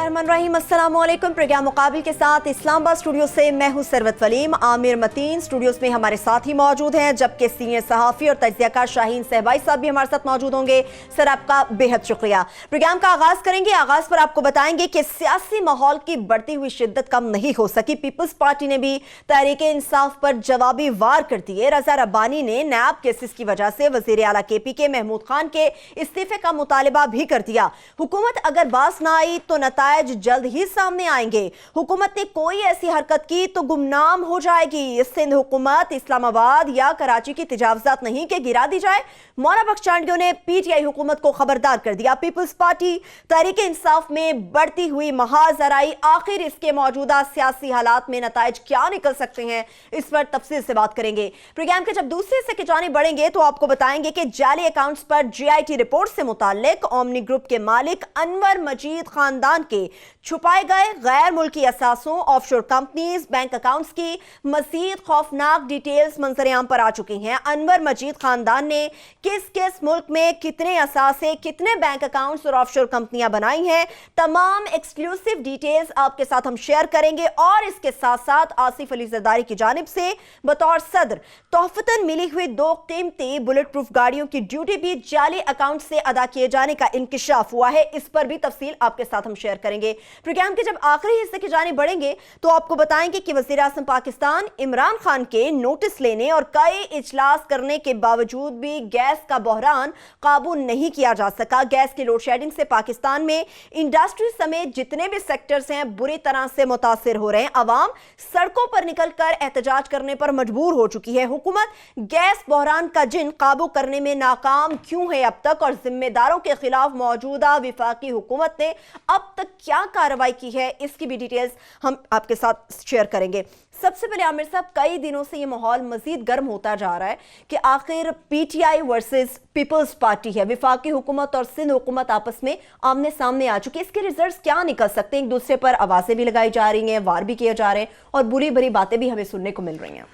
बिस्मिल्लाहिर्रहमानिर्रहीम। अस्सलामुअलैकुम। प्रोग्राम मुकाबिल के साथ इस्लामाबाद स्टूडियो से मैं हूं सरवत वलीम। आमिर मतीन स्टूडियोज में हमारे साथ ही मौजूद हैं, जबकि सीनियर सहाफ़ी और तज्ज़ियाकार शाहीन सहबाई साहब भी हमारे साथ मौजूद होंगे। सर, आपका बेहद शुक्रिया। प्रोग्राम का आगाज करेंगे। आगाज पर आपको बताएंगे कि सियासी माहौल की बढ़ती हुई शिद्दत कम नहीं हो सकी। पीपल्स पार्टी ने भी तहरीक इंसाफ पर जवाबी वार कर दिए। रजा रब्बानी ने नैब केसेस की वजह से वज़ीर आला KPK महमूद खान के इस्तीफे का मुतालबा भी कर दिया। हुकूमत अगर बास ना आई तो नतायज जल्द ही सामने आएंगे। हुकूमत ने कोई ऐसी हरकत की तो गुमनाम हो जाएगी। सिंध हुकूमत इस्लामाबाद या कराची की तजावजात नहीं कि गिरा दी जाए। मौना बख्शांडियों ने PTI हुकूमत को खबरदार कर दिया। पीपल्स पार्टी तहरीक इंसाफ में बढ़ती हुई महाजराई, आखिर इसके मौजूदा सियासी हालात में नतायज क्या निकल सकते हैं, इस पर तफसील से बात करेंगे। प्रोग्राम के जब दूसरे हिस्से की जानिब बढ़ेंगे तो आपको बताएंगे कि जाली अकाउंट्स पर GIT रिपोर्ट से मुताल्लिक ओमनी ग्रुप के मालिक अनवर मजीद खानदान के छुपाए गए गैर मुल्की असासों, ऑफशोर कंपनीज, बैंक अकाउंट्स की मजीद खौफनाक डिटेल्स मंजरेआम पर आ चुकी हैं। अनवर मजीद खानदान ने किस किस मुल्क में कितने असासे, कितने बैंक अकाउंट्स और ऑफशोर कंपनियां बनाई हैं, तमाम एक्सक्लूसिव डिटेल्स आपके साथ हम शेयर करेंगे। और इसके साथ साथ आसिफ अली जरदारी की जानिब से बतौर सदर तोहफतन मिली हुई 2 कीमती बुलेट प्रूफ गाड़ियों की ड्यूटी भी जाली अकाउंट से अदा किए जाने का इंकिशाफ हुआ है। इस पर भी तफसील आपके साथ हम शेयर करेंगे। प्रोग्राम के जब आखिरी हिस्से की जानिब बढ़ेंगे तो आपको बताएंगे कि वज़ीर आज़म पाकिस्तान इमरान खान के नोटिस लेने और कई इजलास करने के बावजूद भी गैस का बहरान काबू नहीं किया जा सका। गैस की लोड शेडिंग से पाकिस्तान में इंडस्ट्री समेत जितने भी सेक्टर्स हैं बुरी तरह से मुतासिर हो रहे हैं। अवाम सड़कों पर निकलकर एहतजाज करने पर मजबूर हो चुकी है। हुकूमत गैस बहरान का जिन काबू करने में नाकाम क्यों है अब तक, और जिम्मेदारों के खिलाफ मौजूदा विफाकी हुकूमत ने अब तक क्या कार्रवाई की है, इसकी भी डिटेल्स हम आपके साथ शेयर करेंगे। सबसे पहले आमिर साहब, कई दिनों से ये माहौल मजीद गर्म होता जा रहा है कि आखिर PTI वर्सेस पीपल्स पार्टी है। विफाकी हुकूमत और सिंध हुकूमत आपस में आमने सामने आ चुकी है। इसके रिजल्ट्स क्या निकल सकते हैं? एक दूसरे पर आवाजें भी लगाई जा रही हैं, वार भी किए जा रहे हैं और बुरी भरी बातें भी हमें सुनने को मिल रही हैं।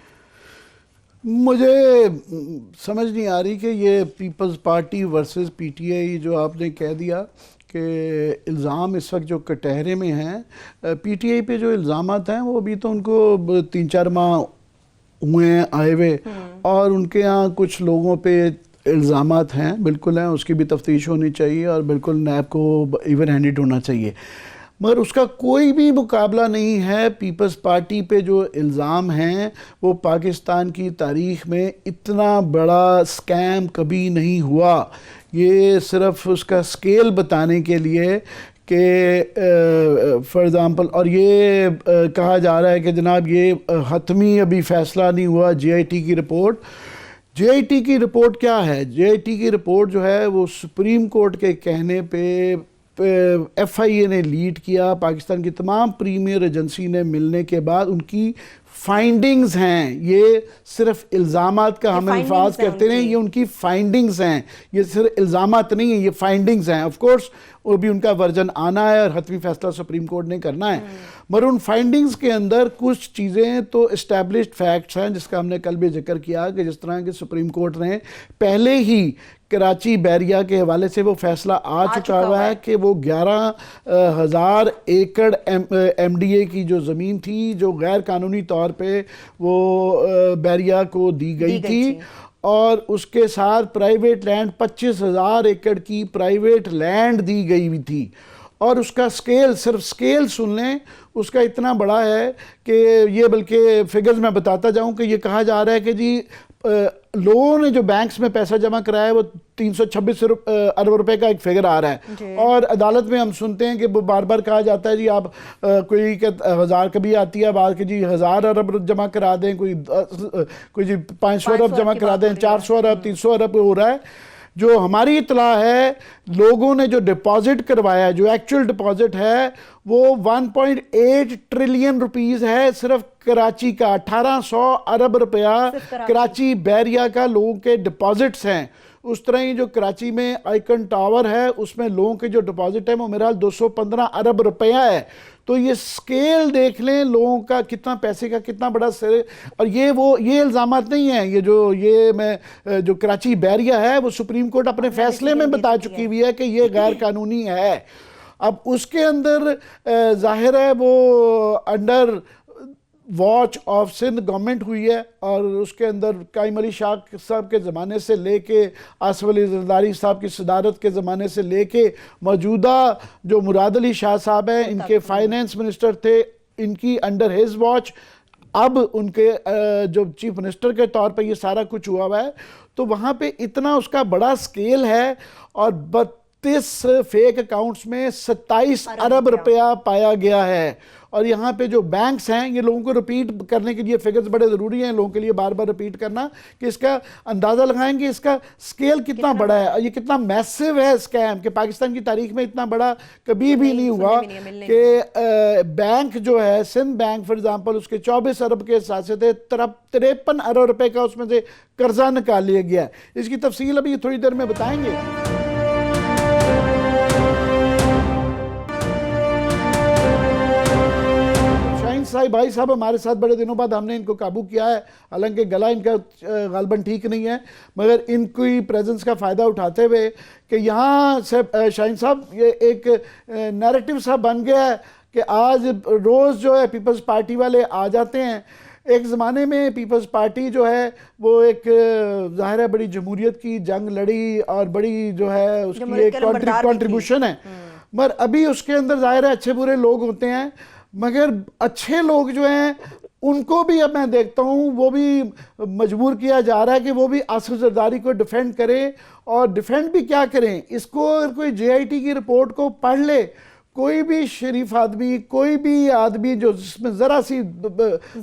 मुझे समझ नहीं आ रही कि ये पीपल्स पार्टी वर्सेस PTI जो आपने कह दिया कि इल्ज़ाम इस वक्त जो कटहरे में हैं, PTI पे जो इल्ज़ामात हैं वो अभी तो उनको 3-4 माह हुए हैं आए हुए, और उनके यहाँ कुछ लोगों पे इल्ज़ामात हैं, बिल्कुल हैं, उसकी भी तफ्तीश होनी चाहिए और बिल्कुल नैब को इवन हैंडेड होना चाहिए। मगर उसका कोई भी मुकाबला नहीं है पीपल्स पार्टी पे जो इल्ज़ाम हैं। वो पाकिस्तान की तारीख़ में इतना बड़ा स्कैम कभी नहीं हुआ। ये सिर्फ उसका स्केल बताने के लिए कि फॉर एग्ज़ाम्पल, और ये कहा जा रहा है कि जनाब ये हतमी अभी फ़ैसला नहीं हुआ। GIT की रिपोर्ट, GIT की रिपोर्ट क्या है? GIT की रिपोर्ट जो है वो सुप्रीम कोर्ट के कहने पे FIA ने लीड किया। पाकिस्तान की तमाम प्रीमियर एजेंसी ने मिलने के बाद उनकी फाइंडिंग्स हैं। ये सिर्फ इल्ज़ामात का हम अल्फाज करते हैं, ये उनकी फाइंडिंग्स हैं। ये सिर्फ इल्ज़ामात नहीं है, ये फाइंडिंग्स हैं। ऑफ कोर्स वो भी उनका वर्जन आना है और हतमी फैसला सुप्रीम कोर्ट ने करना है, मगर उन फाइंडिंग्स के अंदर कुछ चीज़ें तो इस्टेब्लिश्ड फैक्ट्स हैं, जिसका हमने कल भी जिक्र किया कि जिस तरह के सुप्रीम कोर्ट ने पहले ही कराची बैरिया के हवाले से वो फैसला आ चुका हुआ है कि वो 11,000 एकड़ MDA की जो ज़मीन थी जो गैर कानूनी तौर पे वो बैरिया को दी गई थी, और उसके साथ प्राइवेट लैंड 25,000 एकड़ की प्राइवेट लैंड दी गई हुई थी। और उसका स्केल, सिर्फ स्केल सुन लें, उसका इतना बड़ा है कि ये, बल्कि फिगर्स मैं बताता जाऊं कि ये कहा जा रहा है कि जी लोगों ने जो बैंक्स में पैसा जमा कराया है वो 326 अरब रुपए का एक फिगर आ रहा है। और अदालत में हम सुनते हैं कि वो बार बार कहा जाता है जी आप कोई के 1000 कभी आती है बात कि जी 1000 अरब जमा करा दें, कोई जी 500 अरब जमा करा दें, 400 अरब, 300 अरब हो रहा है। जो हमारी इतला है, लोगों ने जो डिपॉजिट करवाया है, जो एक्चुअल डिपॉजिट है वो 1.8 ट्रिलियन रुपीस है सिर्फ कराची का। 1800 अरब रुपया कराची बैरिया का लोगों के डिपॉजिट्स हैं। उस तरह ही जो कराची में आइकन टावर है उसमें लोगों के जो डिपॉजिट है वो मेरा 215 अरब रुपया है। तो ये स्केल देख लें लोगों का, कितना पैसे का कितना बड़ा सिर। और ये इल्ज़ामात नहीं है, जो कराची बैरिया है वो सुप्रीम कोर्ट अपने फैसले में बता चुकी हुई है कि ये गैर कानूनी है। अब उसके अंदर जाहिर है वो under watch of Sindh government हुई है, और उसके अंदर कायम अली शाह साहब के ज़माने से लेके आसिफ अली जरदारी साहब की सदारत के ज़माने से लेके मौजूदा जो मुराद अली शाह साहब हैं, इनके फाइनेंस मिनिस्टर थे, इनकी अंडर हिज वॉच अब उनके जो चीफ मिनिस्टर के तौर पे ये सारा कुछ हुआ है। तो वहाँ पे इतना उसका बड़ा स्केल है, और 32 फेक अकाउंट्स में 27 अरब रुपया पाया गया है। और यहाँ पे जो बैंक्स हैं, ये लोगों को रिपीट करने के लिए फिगर्स बड़े ज़रूरी हैं लोगों के लिए बार बार रिपीट करना, कि इसका अंदाज़ा लगाएंगे इसका स्केल कितना बड़ा है, और ये कितना मैसिव है स्कैम, कि पाकिस्तान की तारीख में इतना बड़ा कभी भी नहीं हुआ कि बैंक जो है सिंध बैंक फॉर एग्जांपल, उसके 24 अरब के हिसाब से थे, 53 अरब रुपए का उसमें से कर्जा निकाल लिया गया। इसकी तफसील अभी थोड़ी देर में बताएंगे। भाई साहब हमारे साथ बड़े दिनों बाद हमने इनको काबू किया है, हालांकि गला इनका गालबन ठीक नहीं है, मगर इनकी प्रेजेंस का फ़ायदा उठाते हुए कि यहाँ से शाहीन साहब ये एक नैरेटिव सा बन गया है कि आज रोज़ जो है पीपल्स पार्टी वाले आ जाते हैं। एक ज़माने में पीपल्स पार्टी जो है वो एक ज़ाहिर है बड़ी जमहूरियत की जंग लड़ी, और बड़ी जो है उसकी एक कॉन्ट्रीब्यूशन है, मगर अभी उसके अंदर ज़ाहिर है अच्छे बुरे लोग होते हैं, मगर अच्छे लोग जो हैं उनको भी अब मैं देखता हूँ वो भी मजबूर किया जा रहा है कि वो भी आसिफ जरदारी को डिफेंड करें। और डिफेंड भी क्या करें, इसको अगर कोई JIT की रिपोर्ट को पढ़ ले, कोई भी शरीफ आदमी, कोई भी आदमी जो जिसमें ज़रा सी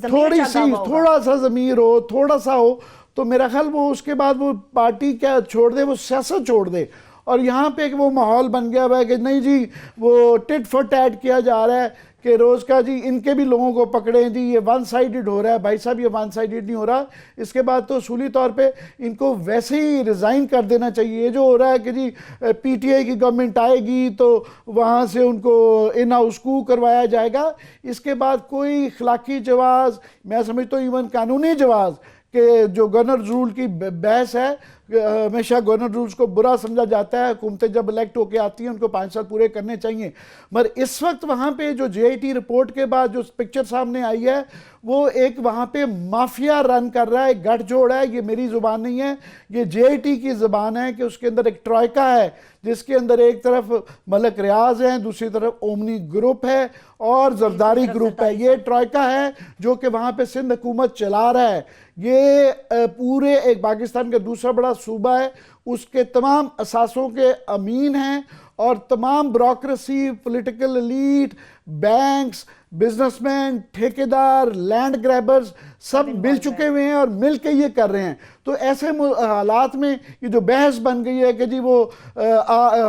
थोड़ा सा ज़मीर हो, थोड़ा सा हो, तो मेरा ख्याल वो उसके बाद वो पार्टी क्या छोड़ दे, वो सियासत छोड़ दे। और यहाँ पे वो माहौल बन गया हुआ है कि नहीं जी वो टिट फॉर टैट किया जा रहा है कि रोज़ का जी इनके भी लोगों को पकड़ें जी, ये वन साइडेड हो रहा है। भाई साहब ये वन साइडेड नहीं हो रहा, इसके बाद तो उसूली तौर पे इनको वैसे ही रिज़ाइन कर देना चाहिए। ये जो हो रहा है कि जी PTI की गवर्नमेंट आएगी तो वहाँ से उनको इन हाउस कू करवाया जाएगा, इसके बाद कोई इखलाकी जवाज़, मैं समझता हूँ इवन कानूनी जवाज़ कि जो गवर्नर रूल की बहस है, हमेशा गवर्नर रूल्स को बुरा समझा जाता है, हुकूमतें जब इलेक्ट होकर आती हैं उनको 5 साल पूरे करने चाहिए, मगर इस वक्त वहाँ पे जो JIT रिपोर्ट के बाद जो पिक्चर सामने आई है वो एक वहाँ पे माफिया रन कर रहा है, एक गठजोड़ है। ये मेरी ज़ुबान नहीं है, ये JIT की ज़ुबान है कि उसके अंदर एक ट्रॉयका है जिसके अंदर एक तरफ मलक रियाज है, दूसरी तरफ ओमनी ग्रुप है और जरदारी ग्रुप है। ये ट्रॉयका है जो कि वहाँ पे सिंध हुकूमत चला रहा है। ये पूरे एक पाकिस्तान का दूसरा बड़ा सूबा है, उसके तमाम असासों के अमीन हैं, और तमाम bureaucracy, political elite, banks, businessman, ठेकेदार, लैंड ग्रैबर्स सब मिल चुके हुए हैं और मिल के ये कर रहे हैं। तो ऐसे हालात में ये जो बहस बन गई है कि जी वो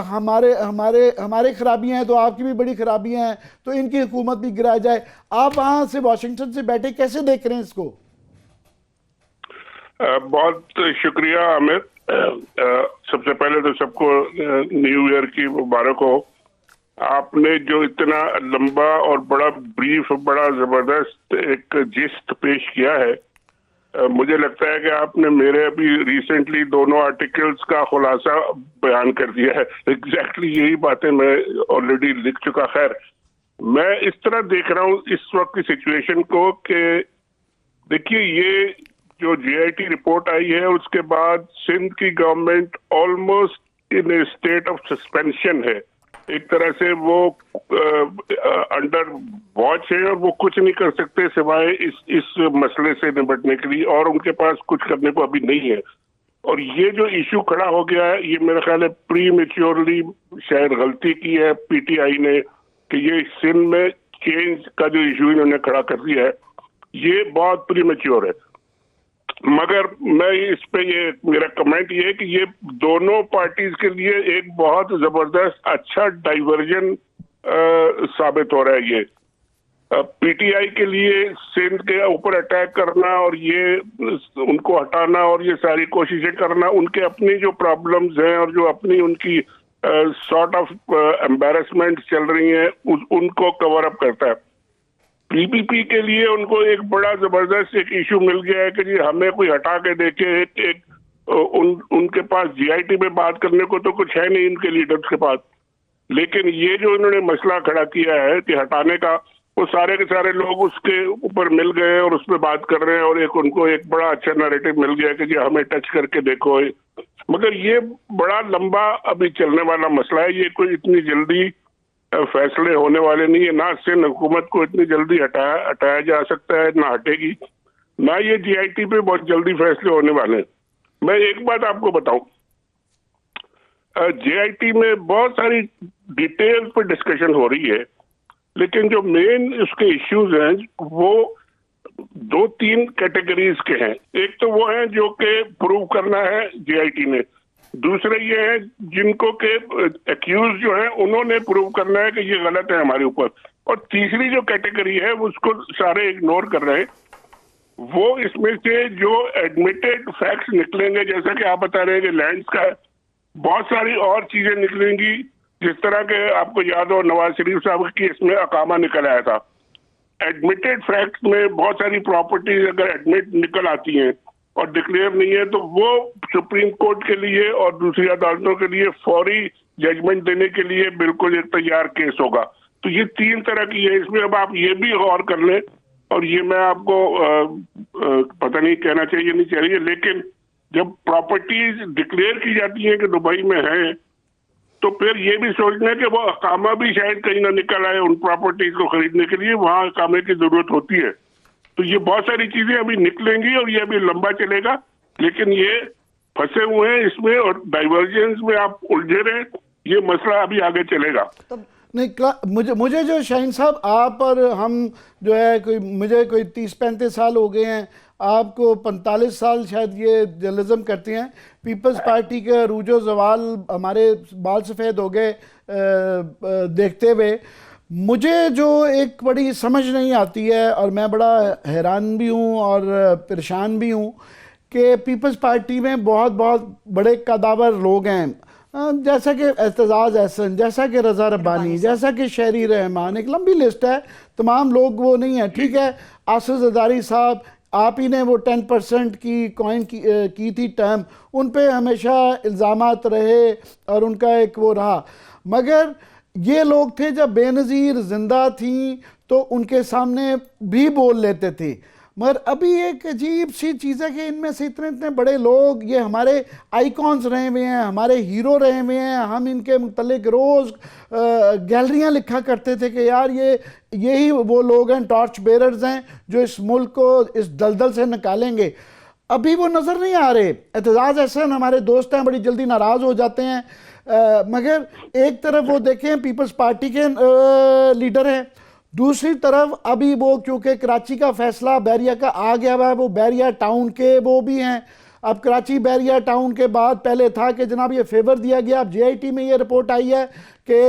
हमारे खराबियां हैं तो आपकी भी बड़ी खराबियां हैं तो इनकी हुकूमत भी गिराई जाए, आप वहाँ से वाशिंगटन से बैठे कैसे देख रहे हैं इसको? बहुत शुक्रिया आमिर। सबसे पहले तो सबको न्यू ईयर की मुबारक हो। आपने जो इतना लंबा और बड़ा ब्रीफ, बड़ा जबरदस्त एक जिस्ट पेश किया है, मुझे लगता है कि आपने मेरे अभी रिसेंटली दोनों आर्टिकल्स का खुलासा बयान कर दिया है। एग्जैक्टली यही बातें मैं ऑलरेडी लिख चुका। खैर, मैं इस तरह देख रहा हूँ इस वक्त की सिचुएशन को कि देखिए ये जो JIT रिपोर्ट आई है उसके बाद सिंध की government almost in A state of suspension है। एक तरह से वो अंडर वॉच है और वो कुछ नहीं कर सकते सिवाय इस मसले से निपटने के लिए, और उनके पास कुछ करने को अभी नहीं है। और ये जो इशू खड़ा हो गया है, ये मेरा ख्याल है प्री मेच्योरली शायद गलती की है PTI ने कि ये सिंध में चेंज का जो इशू इन्होंने खड़ा कर दिया है, ये बहुत प्री मेच्योर है। मगर मैं इस पे ये मेरा कमेंट ये है कि ये दोनों पार्टीज के लिए एक बहुत जबरदस्त अच्छा डाइवर्जन साबित हो रहा है। ये PTI के लिए सिंध के ऊपर अटैक करना और ये उनको हटाना और ये सारी कोशिशें करना, उनके अपनी जो प्रॉब्लम्स हैं और जो अपनी उनकी सॉर्ट ऑफ एम्बैरेसमेंट चल रही हैं उनको कवर अप करता है। PPP के लिए उनको एक बड़ा जबरदस्त एक इशू मिल गया है कि जी हमें कोई हटा के देखे। उनके पास JIT में बात करने को तो कुछ है नहीं इनके लीडर्स के पास। लेकिन ये जो इन्होंने मसला खड़ा किया है कि हटाने का, वो सारे के सारे लोग उसके ऊपर मिल गए और उस पर बात कर रहे हैं और उनको एक बड़ा अच्छा नैरेटिव मिल गया कि जी हमें टच करके देखो। मगर ये बड़ा लंबा अभी चलने वाला मसला है, ये कोई इतनी जल्दी फैसले होने वाले नहीं है। ना सिंध हुकूमत को इतनी जल्दी हटाया जा सकता है, ना हटेगी, ना ये GIT पे बहुत जल्दी फैसले होने वाले हैं। मैं एक बात आपको बताऊं, GIT में बहुत सारी डिटेल पे डिस्कशन हो रही है, लेकिन जो मेन उसके इश्यूज हैं वो 2-3 कैटेगरीज के हैं। एक तो वो है जो कि प्रूव करना है GIT ने, दूसरे ये है जिनको के एक्यूज जो है उन्होंने प्रूव करना है कि ये गलत है हमारे ऊपर, और तीसरी जो कैटेगरी है उसको सारे इग्नोर कर रहे हैं। वो इसमें से जो एडमिटेड फैक्ट्स निकलेंगे, जैसा कि आप बता रहे हैं कि लैंड्स का है, बहुत सारी और चीजें निकलेंगी, जिस तरह के आपको याद हो नवाज शरीफ साहब की इसमें अकामा निकल आया था। एडमिटेड फैक्ट्स में बहुत सारी प्रॉपर्टीज अगर एडमिट निकल आती हैं और डिक्लेयर नहीं है, तो वो सुप्रीम कोर्ट के लिए और दूसरी अदालतों के लिए फौरी जजमेंट देने के लिए बिल्कुल एक तैयार केस होगा। तो ये 3 तरह की है। इसमें अब आप ये भी गौर कर लें, और ये मैं आपको पता नहीं कहना चाहिए नहीं चाहिए, लेकिन जब प्रॉपर्टीज डिक्लेयर की जाती है कि दुबई में है, तो फिर ये भी सोचना है कि वो अकामा भी शायद कहीं ना निकल आए उन प्रॉपर्टीज को खरीदने के लिए, वहां अकामे की जरूरत होती है। तो ये बहुत सारी चीजें अभी निकलेंगी और ये अभी लंबा चलेगा, लेकिन ये फंसे हुए हैं इसमें और डाइवर्जेंस में आप उलझे रहे, ये मसला अभी आगे चलेगा। तो नहीं, मुझे जो शाहीन साहब, आप और हम जो है मुझे कोई 30-35 साल हो गए हैं, आपको 45 साल शायद ये जर्नलिज्म करते हैं। पीपल्स पार्टी के अरूजो जवाल हमारे बाल सफ़ेद हो गए देखते हुए। मुझे जो एक बड़ी समझ नहीं आती है, और मैं बड़ा हैरान भी हूँ और परेशान भी हूँ, कि पीपल्स पार्टी में बहुत बहुत बड़े कदावर लोग हैं, जैसा कि एतजाज़ एहसन, जैसा कि रज़ा रब्बानी, जैसा कि शहरी रहमान, एक लंबी लिस्ट है। तमाम लोग वो नहीं है, ठीक है। आसिफ ज़रदारी साहब, आप ही ने वो 10% की कॉइन की थी टर्म, उन पे हमेशा इल्ज़ामात रहे और उनका एक वो रहा। मगर ये लोग थे जब बेनज़ीर ज़िंदा थी तो उनके सामने भी बोल लेते थे। मगर अभी एक अजीब सी चीज़ है कि इनमें से इतने इतने बड़े लोग, ये हमारे आइकॉन्स रहे हुए हैं, हमारे हीरो रहे हुए हैं। हम इनके मुतल्लिक रोज़ गैलरियाँ लिखा करते थे कि यार यही वो लोग हैं, टॉर्च बेरर्स हैं, जो इस मुल्क को इस दलदल से निकालेंगे। अभी वो नज़र नहीं आ रहे। एतजाज़ एहसन हमारे दोस्त हैं, बड़ी जल्दी नाराज़ हो जाते हैं। मगर एक तरफ वो देखें पीपल्स पार्टी के लीडर हैं, दूसरी तरफ अभी वो क्योंकि कराची का फैसला बैरिया का आ गया हुआ है, वो बैरिया टाउन के वो भी हैं। अब कराची बैरिया टाउन के बाद पहले था कि जनाब ये फेवर दिया गया। अब GIT में ये रिपोर्ट आई है कि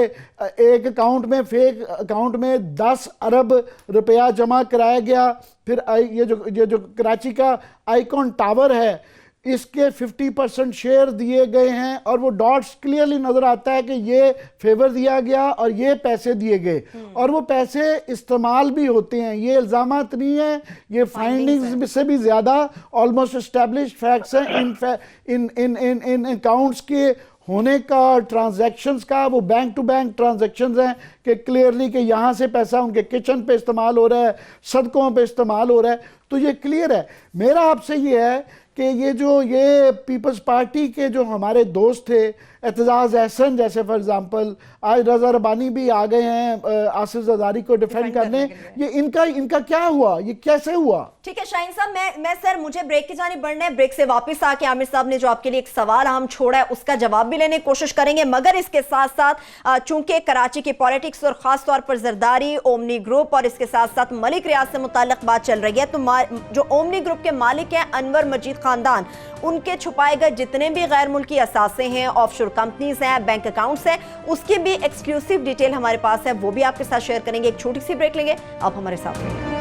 एक अकाउंट में, फेक अकाउंट में 10 अरब रुपया जमा कराया गया। फिर ये जो कराची का आइकॉन टावर है, इसके 50% शेयर दिए गए हैं, और वो डॉट्स क्लियरली नजर आता है कि ये फेवर दिया गया और ये पैसे दिए गए, और वो पैसे इस्तेमाल भी होते हैं। ये इल्जामात नहीं है, ये फाइंडिंग्स से भी ज़्यादा ऑलमोस्ट एस्टेब्लिश्ड फैक्ट्स हैं इन अकाउंट्स के होने का, ट्रांजैक्शंस का। वो बैंक टू बैंक ट्रांजैक्शंस हैं कि क्लियरली कि यहाँ से पैसा उनके किचन पे इस्तेमाल हो रहा है, सड़कों पे इस्तेमाल हो रहा है। तो ये क्लियर है। मेरा आपसे ये है कि ये पीपल्स पार्टी के जो हमारे दोस्त थे, एतजाज़ एहसन जैसे फॉर एग्जांपल, आज रज़ा रब्बानी भी आ गए हैं आसिफ ज़रदारी को डिफेंड करने, ये इनका क्या हुआ, ये कैसे हुआ? ठीक है शाहीन साहब, मैं सर मुझे ब्रेक की जानिब बढ़ना है। ब्रेक से वापस आके आमिर साहब ने जो आपके लिए एक सवाल हम छोड़ा है उसका जवाब भी लेने की कोशिश करेंगे। मगर इसके साथ साथ चूंकि कराची की पॉलिटिक्स और खास तौर पर जरदारी, ओमनी ग्रुप और इसके साथ साथ मलिक रियाज से मुताल्लिक बात चल रही है, तो जो ओमनी ग्रुप के मालिक हैं अनवर मजीद खानदान, उनके छुपाए गए जितने भी गैर मुल्की असासे हैं, ऑफशोर कंपनीज हैं, बैंक अकाउंट्स हैं, उसकी भी एक्सक्लूसिव डिटेल हमारे पास है, वो भी आपके साथ शेयर करेंगे। एक छोटी सी ब्रेक लेंगे, आप हमारे साथ रहिए।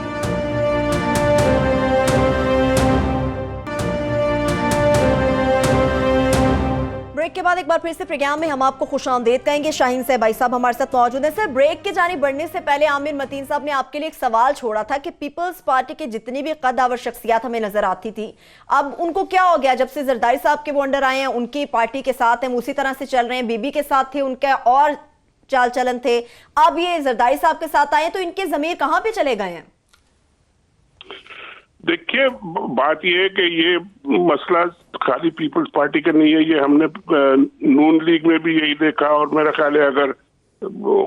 ब्रेक के बाद एक बार फिर से प्रोग्राम में हम आपको खुशामदीद कहेंगे। शाहीन साहब भाई साहब हमारे साथ मौजूद हैं। सर, ब्रेक के जानिब बढ़ने से पहले आमिर मतीन साहब ने आपके लिए एक सवाल छोड़ा था कि पीपल्स पार्टी की जितनी भी कदावर शख्सियत हमें नजर आती थी, अब उनको क्या हो गया? जब से जरदारी साहब के वो अंडर आए हैं, उनकी पार्टी के साथ हैं, उसी तरह से चल रहे हैं, बीबी के साथ थे उनका, और चाल चलन थे, अब ये जरदारी साहब के साथ आए तो इनके जमीर कहां पे चले गए हैं? देखिए, बात यह है कि ये मसला खाली पीपल्स पार्टी का नहीं है, ये हमने नून लीग में भी यही देखा, और मेरा ख्याल है अगर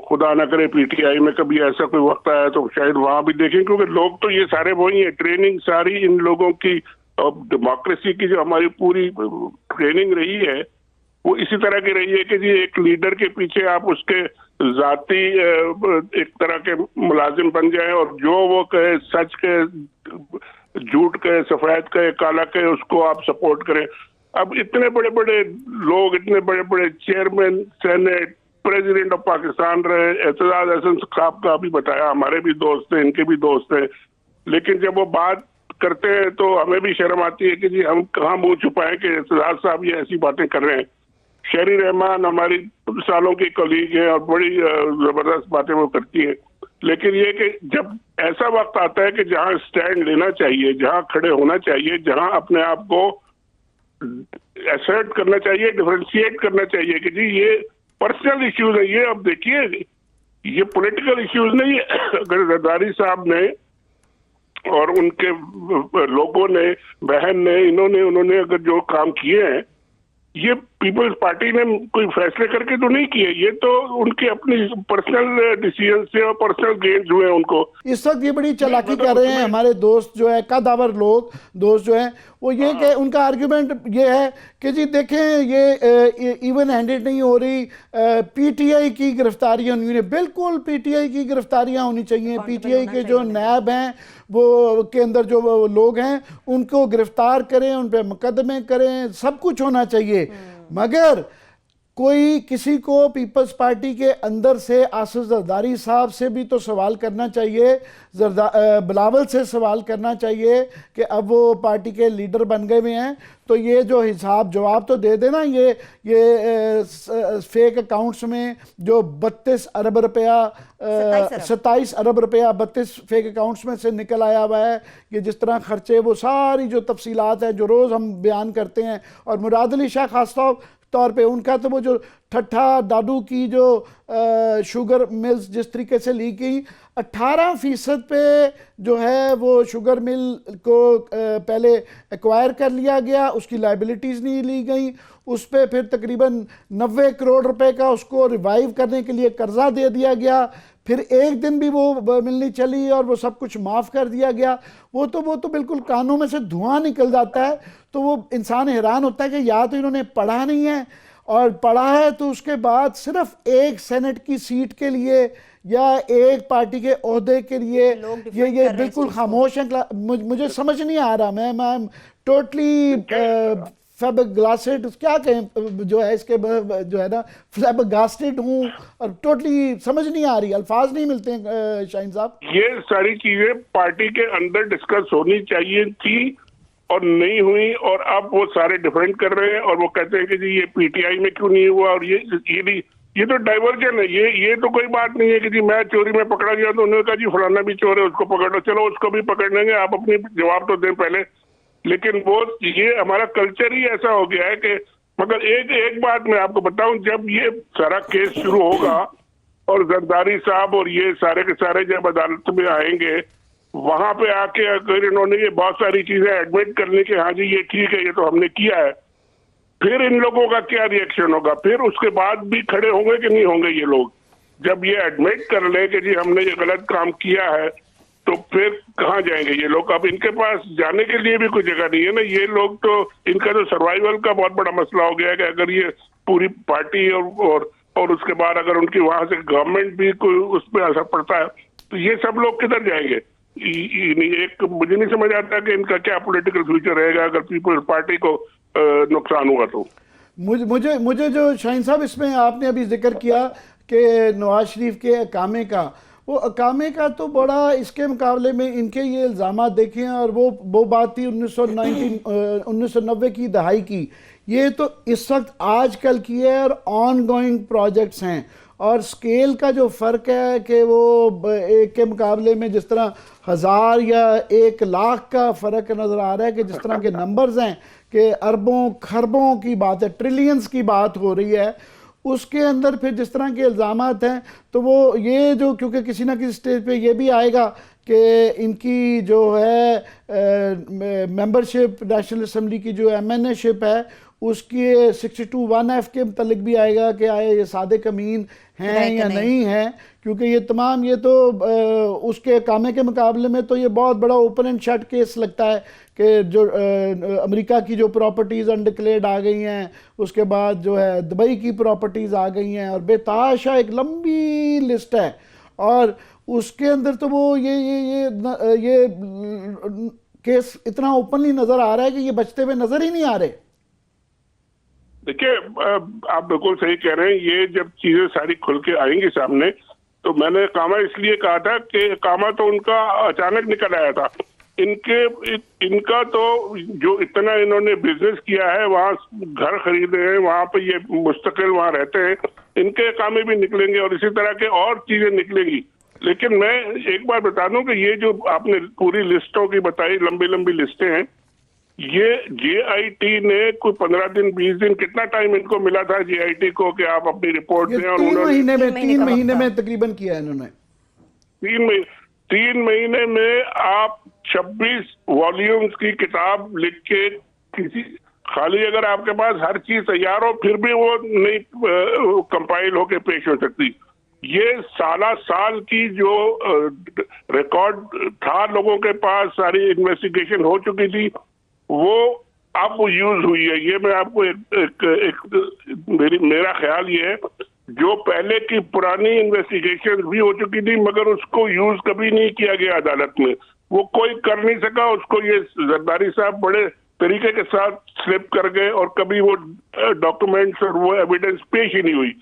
खुदा ना करे पीटीआई में कभी ऐसा कोई वक्त आया तो शायद वहां भी देखें, क्योंकि लोग तो ये सारे वही है। ट्रेनिंग सारी इन लोगों की, डेमोक्रेसी की जो हमारी पूरी ट्रेनिंग रही है वो इसी तरह की रही है कि जी एक लीडर के पीछे आप उसके जाती एक तरह के मुलाजिम बन जाएं, और जो वो कहे, सच कहे, झूठ कहे, सफेद कहे, काला कहे, उसको आप सपोर्ट करें। अब इतने बड़े बड़े लोग, इतने बड़े बड़े chairman senate, president of Pakistan रहे, एतजाज अहसन साहब का भी बताया, हमारे भी दोस्त हैं, इनके भी दोस्त हैं, लेकिन जब वो बात करते हैं तो हमें भी शर्म आती है कि जी हम कहाँ मुंह छुपाएं कि एतजाज साहब ये ऐसी बातें कर रहे हैं। शहरी रहमान हमारी सालों की कलीग है और बड़ी जबरदस्त बातें वो करती है, लेकिन ये कि जब ऐसा वक्त आता है कि जहां स्टैंड लेना चाहिए, जहां खड़े होना चाहिए, जहां अपने आप को असर्ट करना चाहिए, डिफरेंशिएट करना चाहिए कि जी ये पर्सनल इश्यूज है, ये अब देखिए ये पॉलिटिकल इश्यूज नहीं है। अगर जरदारी साहब ने और उनके लोगों ने, बहन ने, उन्होंने अगर जो काम किए हैं, ये पीपल्स पार्टी ने कोई फैसले करके तो नहीं किए, ये तो उनके अपनी पर्सनल डिसीजन से और पर्सनल गेन्स हुए हैं उनको। इस वक्त ये बड़ी चालाकी कर रहे हैं हमारे दोस्त जो है, कदावर लोग दोस्त जो हैं, वो ये कि उनका आर्ग्यूमेंट ये है कि जी देखें ये इवन हैंडेड नहीं हो रही, पीटीआई की गिरफ्तारियां होनी है। बिल्कुल पीटीआई की गिरफ्तारियां होनी चाहिए, पीटीआई के जो नैब हैं वो के अंदर जो लोग हैं उनको गिरफ्तार करें, उन पर मुकदमे करें, सब कुछ होना चाहिए। मगर कोई किसी को पीपल्स पार्टी के अंदर से आसिफ जरदारी साहब से भी तो सवाल करना चाहिए, बिलावल से सवाल करना चाहिए कि अब वो पार्टी के लीडर बन गए हुए हैं तो ये जो हिसाब जवाब तो दे देना। ये फेक अकाउंट्स में जो 32 अरब रुपया 27 अरब रुपया 32 फेक अकाउंट्स में से निकल आया हुआ है, ये जिस तरह खर्चे, वो सारी जो तफसीलात है जो रोज़ हम बयान करते हैं। और मुराद अली शाह खास तौर पे उनका तो वो जो ठट्ठा डाडू की जो शुगर मिल्स जिस तरीके से ली गई, 18% पे जो है वो शुगर मिल को पहले एक्वायर कर लिया गया, उसकी लाइबिलिटीज़ नहीं ली गई, उस पर फिर तकरीबन 90 करोड़ रुपए का उसको रिवाइव करने के लिए कर्जा दे दिया गया, फिर एक दिन भी वो मिल नहीं चली और वो सब कुछ माफ़ कर दिया गया। वो तो बिल्कुल कानों में से धुआं निकल जाता है। तो वो इंसान हैरान होता है कि या तो इन्होंने पढ़ा नहीं है, और पढ़ा है तो उसके बाद सिर्फ एक सेनेट की सीट के लिए या एक पार्टी के ओहदे के लिए ये बिल्कुल खामोश है। मुझे समझ नहीं आ रहा, मैं टोटली फ्लैबगास्टेड, क्या कहें जो है इसके जो है ना, फ्लैबगास्टेड हूँ और टोटली समझ नहीं आ रही, अल्फाज नहीं मिलते हैं शाहीन साहब। ये सारी चीजें पार्टी के अंदर डिस्कस होनी चाहिए थी और नहीं हुई, और अब वो सारे डिफरेंट कर रहे हैं और वो कहते हैं कि जी ये पीटीआई में क्यों नहीं हुआ, और ये तो डाइवर्जन है। ये तो कोई बात नहीं है कि जी मैं चोरी में पकड़ा गया तो उन्होंने कहा जी फलाना भी चोर है उसको पकड़ लो, चलो उसको भी पकड़ लेंगे, आप अपनी जवाब तो दें पहले। लेकिन वो ये हमारा कल्चर ही ऐसा हो गया है कि, मगर एक बात मैं आपको बताऊं, जब ये सारा केस शुरू होगा और जरदारी साहब और ये सारे के सारे जब अदालत में आएंगे, वहां पे आके अगर इन्होंने ये बहुत सारी चीजें एडमिट कर ली कि हाँ जी ये ठीक है, ये तो हमने किया है, फिर इन लोगों का क्या रिएक्शन होगा? फिर उसके बाद भी खड़े होंगे कि नहीं होंगे ये लोग? जब ये एडमिट कर ले कि जी हमने ये गलत काम किया है, तो फिर कहाँ जाएंगे ये लोग? अब इनके पास जाने के लिए भी कोई जगह नहीं है ना। ये लोग तो, इनका तो सर्वाइवल का बहुत बड़ा मसला हो गया है कि अगर ये पूरी पार्टी और उसके बाद अगर उनकी वहां से गवर्नमेंट भी कोई उस पर असर पड़ता है तो ये सब लोग किधर जाएंगे? एक मुझे नहीं समझ आता कि इनका क्या पॉलिटिकल फ्यूचर रहेगा अगर पीपल्स पार्टी को नुकसान हुआ तो। मुझे जो शाहीन साहब इसमें आपने अभी जिक्र किया कि नवाज शरीफ के अकामे का, वो अकामे का तो बड़ा, इसके मुकाबले में इनके ये इल्ज़ाम देखें, और वो बात थी 1990 की दहाई की, ये तो इस वक्त आजकल की है और ऑन गोइंग प्रोजेक्ट्स हैं। और स्केल का जो फ़र्क है कि वो एक के मुकाबले में जिस तरह 1000 या 1 लाख का फ़र्क नज़र आ रहा है कि जिस तरह के नंबर्स हैं कि अरबों खरबों की बात है, ट्रिलियंस की बात हो रही है, उसके अंदर फिर जिस तरह के इल्ज़ामात हैं, तो वो ये जो, क्योंकि किसी ना किसी स्टेज पे ये भी आएगा कि इनकी जो है मेंबरशिप नेशनल असम्बली की जो MNA शिप है उसकी 62(1)(f) के मुतल्लिक भी आएगा कि आए ये सादिक अमीन हैं या नहीं हैं, क्योंकि ये तमाम, ये तो उसके कामे के मुकाबले में तो ये बहुत बड़ा ओपन एंड शट केस लगता है कि जो अमेरिका की जो प्रॉपर्टीज़ अनडिक्लेयर्ड आ गई हैं, उसके बाद जो है दुबई की प्रॉपर्टीज़ आ गई हैं, और बेताशा एक लंबी लिस्ट है, और उसके अंदर तो वो ये केस इतना ओपनली नज़र आ रहा है कि ये बचते हुए नज़र ही नहीं आ रहे। देखिए, आप बिल्कुल सही कह रहे हैं। ये जब चीजें सारी खुल के आएंगी सामने, तो मैंने कामा इसलिए कहा था कि कामा तो उनका अचानक निकल आया था। इनका तो जो इतना इन्होंने बिजनेस किया है, वहाँ घर खरीदे हैं, वहाँ पे ये मुस्तकिल वहाँ रहते हैं, इनके कामे भी निकलेंगे और इसी तरह के और चीजें निकलेंगी। लेकिन मैं एक बार बता दूं कि ये जो आपने पूरी लिस्टों की बताई, लंबी लंबी लिस्टें हैं, ये JIT ने कोई 15 दिन 20 दिन कितना टाइम इनको मिला था JIT को कि आप अपनी रिपोर्ट दें, और 3 महीने में तकरीबन किया है इन्होंने। 3 महीने में आप 26 वॉल्यूम्स की किताब लिख के, किसी खाली अगर आपके पास हर चीज तैयार हो फिर भी वो नहीं कंपाइल होके पेश हो सकती। ये साल की जो रिकॉर्ड था लोगों के पास, सारी इन्वेस्टिगेशन हो चुकी थी, वो अब यूज हुई है। ये मैं आपको मेरा ख्याल ये है, जो पहले की पुरानी इन्वेस्टिगेशन भी हो चुकी थी मगर उसको यूज कभी नहीं किया गया अदालत में, वो कोई कर नहीं सका उसको। ये जरदारी साहब बड़े तरीके के साथ स्लिप कर गए और कभी वो डॉक्यूमेंट्स और वो एविडेंस पेश ही नहीं हुई।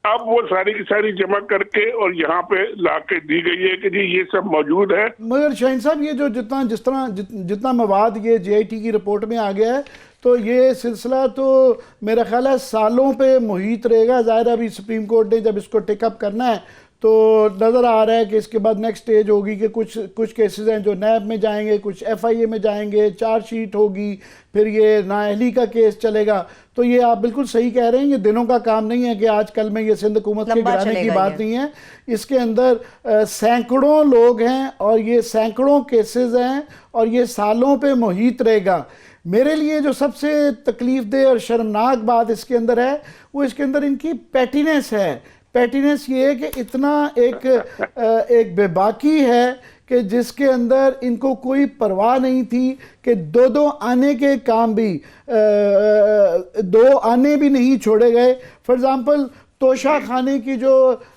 अब वो सारी की सारी जमा करके और यहाँ पे लाके दी गई है कि जी ये सब मौजूद है। मगर शाहीन साहब, ये जो जितना मवाद ये JIT की रिपोर्ट में आ गया है, तो ये सिलसिला तो मेरा ख्याल है सालों पे मुहित रहेगा। ज़ाहिर अभी सुप्रीम कोर्ट ने जब इसको टेकअप करना है, तो नज़र आ रहा है कि इसके बाद नेक्स्ट स्टेज होगी कि कुछ केसेस हैं जो नैब में जाएंगे, कुछ FIA में जाएंगे, चार्जशीट होगी, फिर ये नाअहली का केस चलेगा। तो ये आप बिल्कुल सही कह रहे हैं, ये दिनों का काम नहीं है कि आजकल में ये सिंध हुकूमत के गिराने की बात नहीं है। इसके अंदर सैकड़ों लोग हैं और ये सैकड़ों केसेस हैं और ये सालों पे मुहित रहेगा। मेरे लिए जो सबसे तकलीफ दे और शर्मनाक बात इसके अंदर है, वो इसके अंदर इनकी पैटीनेस है। पैटीनेस ये है कि इतना एक बेबाकी है कि जिसके अंदर इनको कोई परवाह नहीं थी कि दो आने के काम भी, 2 आने भी नहीं छोड़े गए। फॉर एग्जांपल तोशा खाने की जो